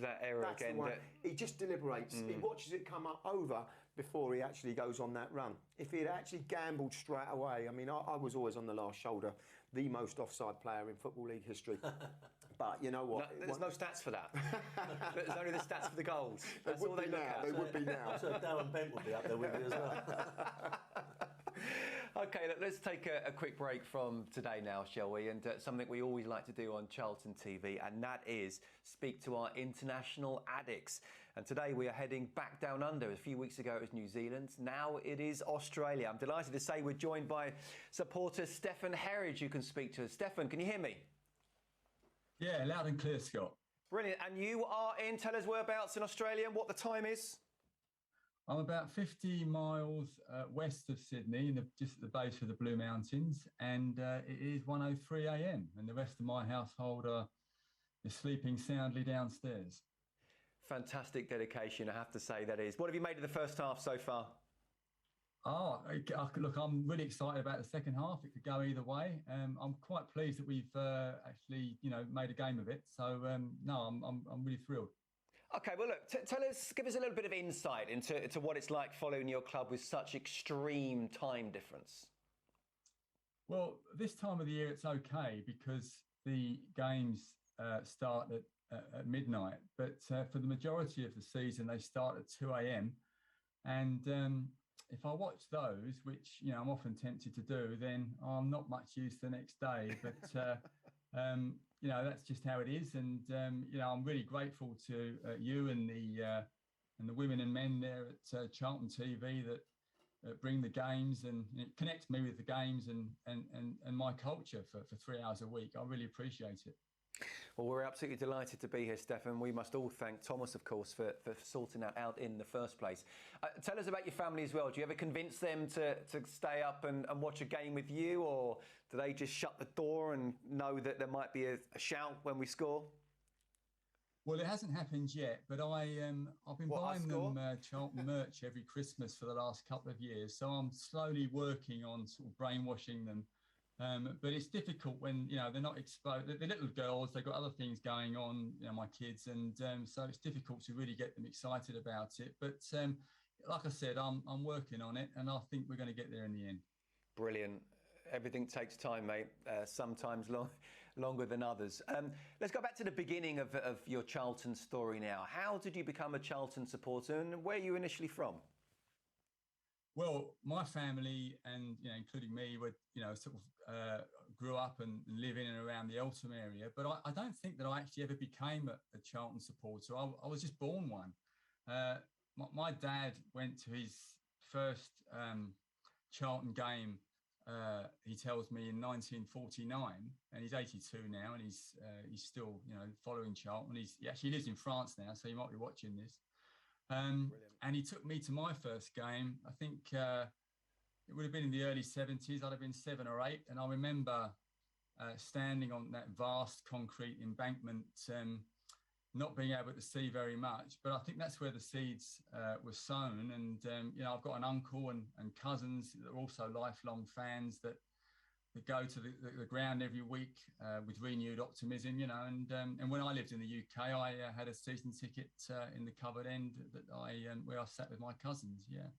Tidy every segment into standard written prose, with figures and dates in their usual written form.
that error That's again. the one. He just deliberates. He watches it come up over before he actually goes on that run. If he had actually gambled straight away, I mean, I was always on the last shoulder, the most offside player in Football League history. But you know what? No, there's no stats for that. There's only the stats for the goals. That's all they look at. They would be now. So Darren Bent would be up there with you as well. OK, let's take a quick break from today now, shall we? And something we always like to do on Charlton TV, and that is speak to our international addicts. And today we are heading back down under. A few weeks ago it was New Zealand, now it is Australia. I'm delighted to say we're joined by supporter Stefan Herridge, who can speak to us. Stefan, can you hear me? Yeah, loud and clear, Scott. Brilliant. And you are in, tell us whereabouts in Australia and what the time is? I'm about 50 miles west of Sydney, just at the base of the Blue Mountains, and it is 1:03 a.m. and the rest of my household is sleeping soundly downstairs. Fantastic dedication, I have to say, that is. What have you made of the first half so far? Look, I'm really excited about the second half. It could go either way. I'm quite pleased that we've actually, made a game of it. So no, I'm really thrilled. OK, well, look, give us a little bit of insight into what it's like following your club with such extreme time difference. Well, this time of the year it's OK because the games start at midnight, but for the majority of the season they start at 2 a.m. and if I watch those, which I'm often tempted to do, then I'm not much use the next day. But that's just how it is, and I'm really grateful to you and the women and men there at Charlton TV that bring the games and it connects me with the games and my culture for 3 hours a week. I really appreciate it. Well, we're absolutely delighted to be here, Stefan. We must all thank Thomas, of course, for sorting that out in the first place. Tell us about your family as well. Do you ever convince them to stay up and watch a game with you, or do they just shut the door and know that there might be a shout when we score? Well, it hasn't happened yet, but I've been buying them Charlton merch every Christmas for the last couple of years, so I'm slowly working on sort of brainwashing them. But it's difficult when they're not exposed. They're little girls. They've got other things going on. My kids, and so it's difficult to really get them excited about it. But like I said, I'm working on it, and I think we're going to get there in the end. Brilliant. Everything takes time, mate. Sometimes longer than others. Let's go back to the beginning of your Charlton story now. How did you become a Charlton supporter, and where are you initially from? Well, my family and including me were sort of grew up and live in and around the Eltham area, but I don't think that I actually ever became a Charlton supporter. I was just born one. My dad went to his first Charlton game. He tells me in 1949, and he's 82 now, and he's still following Charlton. He actually lives in France now, so he might be watching this. And he took me to my first game. I think it would have been in the early 70s. I'd have been 7 or 8. And I remember standing on that vast concrete embankment, not being able to see very much. But I think that's where the seeds were sown. And, I've got an uncle and cousins that are also lifelong fans that go to the ground every week with renewed optimism, and when I lived in the UK, I had a season ticket in the cupboard end where I sat with my cousins. Yeah.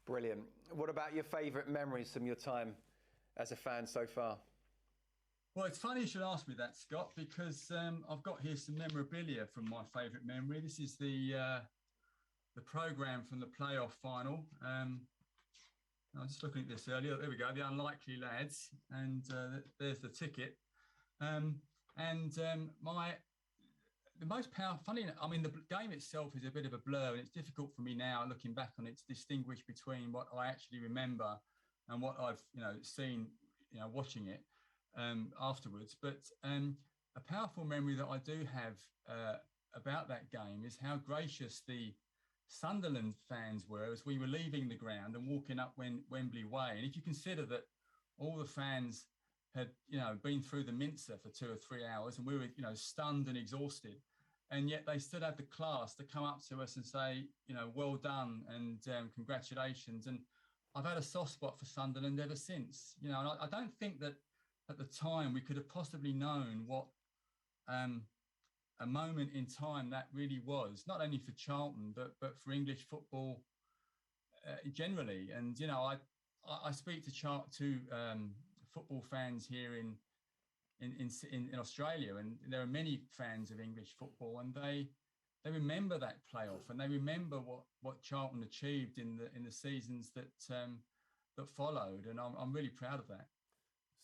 Brilliant. What about your favourite memories from your time as a fan so far? Well, it's funny you should ask me that, Scott, because I've got here some memorabilia from my favourite memory. This is the programme from the playoff final. I was just looking at this earlier. There we go, the Unlikely Lads, and there's the ticket. The most powerful, funny enough, I mean, the game itself is a bit of a blur, and it's difficult for me now, looking back on it, to distinguish between what I actually remember and what I've, seen, watching it afterwards. But a powerful memory that I do have about that game is how gracious the Sunderland fans were as we were leaving the ground and walking up Wembley Way. And if you consider that all the fans had, been through the mincer for 2 or 3 hours, and we were, stunned and exhausted, and yet they still had the class to come up to us and say, well done and congratulations. And I've had a soft spot for Sunderland ever since. And I don't think that at the time we could have possibly known what a moment in time that really was, not only for Charlton but for English football generally. And you know, I speak to football fans here in Australia, and there are many fans of English football, and they remember that playoff, and they remember what Charlton achieved in the seasons that followed, and I'm really proud of that.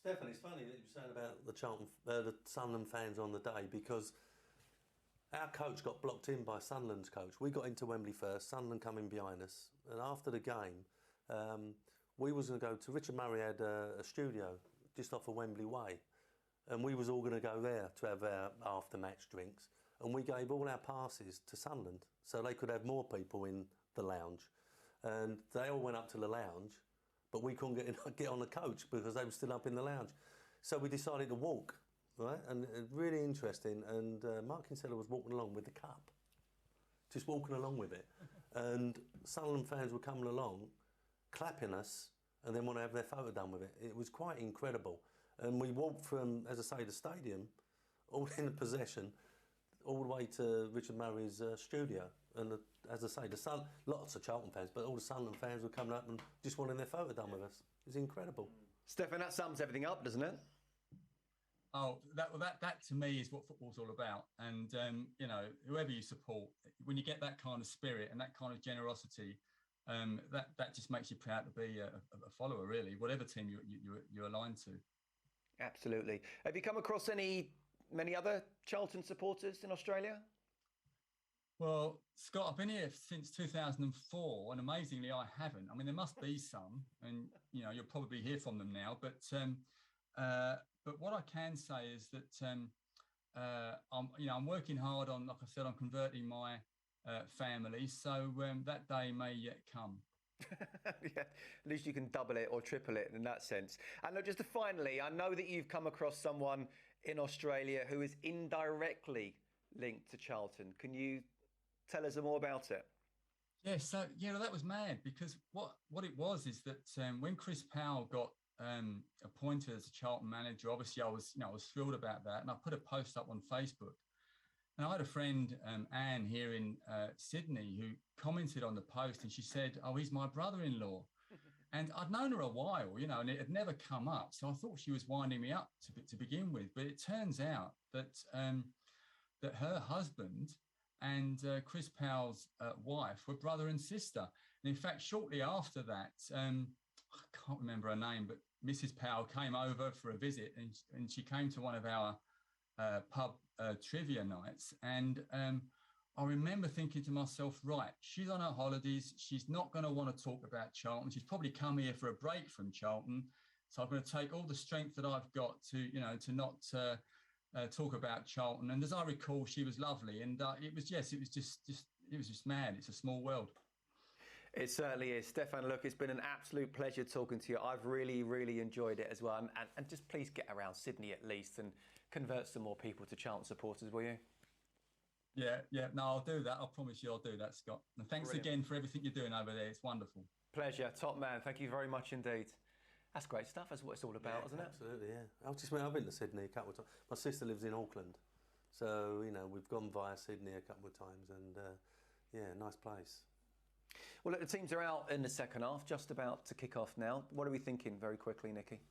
Stefan, it's funny that you were saying about the Sunderland fans on the day, because our coach got blocked in by Sunderland's coach. We got into Wembley first, Sunderland coming behind us, and after the game, we was going to go to Richard Murray had a studio just off of Wembley Way, and we was all going to go there to have our after-match drinks, and we gave all our passes to Sunderland so they could have more people in the lounge, and they all went up to the lounge, but we couldn't get on the coach because they were still up in the lounge. So we decided to walk, right? And really interesting. And Mark Kinsella was walking along with the cup, just walking along with it. And Sunderland fans were coming along, clapping us, and then want to have their photo done with it. It was quite incredible. And we walked from, as I say, the stadium, all in the possession, all the way to Richard Murray's studio. And as I say, lots of Charlton fans, but all the Sunderland fans were coming up and just wanting their photo done with us. It was incredible. Stefan, that sums everything up, doesn't it? Oh, that to me is what football's all about. And you know, whoever you support, when you get that kind of spirit and that kind of generosity, that just makes you proud to be a follower, really, whatever team you're aligned to. Absolutely. Have you come across many other Charlton supporters in Australia? Well, Scott, I've been here since 2004, and amazingly, I haven't. I mean, there must be some, and you know, you'll probably hear from them now. But what I can say is that I'm working hard on, like I said, on converting my family. So that day may yet come. Yeah, at least you can double it or triple it in that sense. And look, just finally, I know that you've come across someone in Australia who is indirectly linked to Charlton. Can you tell us more about it? Yeah, so that was mad, because what it was is that when Chris Powell got appointed as a Charlton manager, obviously I was thrilled about that, and I put a post up on Facebook. And I had a friend, Anne, here in Sydney, who commented on the post, and she said, "Oh, he's my brother-in-law." And I'd known her a while, you know, and it had never come up. So I thought she was winding me up to begin with. But it turns out that that her husband and Chris Powell's wife were brother and sister. And in fact, shortly after that, I can't remember her name, but Mrs. Powell came over for a visit, and she came to one of our pub trivia nights. And I remember thinking to myself, right, she's on her holidays. She's not going to want to talk about Charlton. She's probably come here for a break from Charlton. So I'm going to take all the strength that I've got to not talk about Charlton. And as I recall, she was lovely. And it was just mad. It's a small world. It certainly is. Stefan, look, it's been an absolute pleasure talking to you. I've really, really enjoyed it as well. And just please get around Sydney at least and convert some more people to Charlton supporters, will you? Yeah. No, I'll do that. I promise you I'll do that, Scott. And thanks again for everything you're doing over there. It's wonderful. Pleasure. Top man. Thank you very much indeed. That's great stuff. That's what it's all about, isn't it? Absolutely, yeah. I've been to Sydney a couple of times. My sister lives in Auckland. So, we've gone via Sydney a couple of times, and nice place. Well, look, the teams are out in the second half, just about to kick off now. What are we thinking very quickly, Nicky?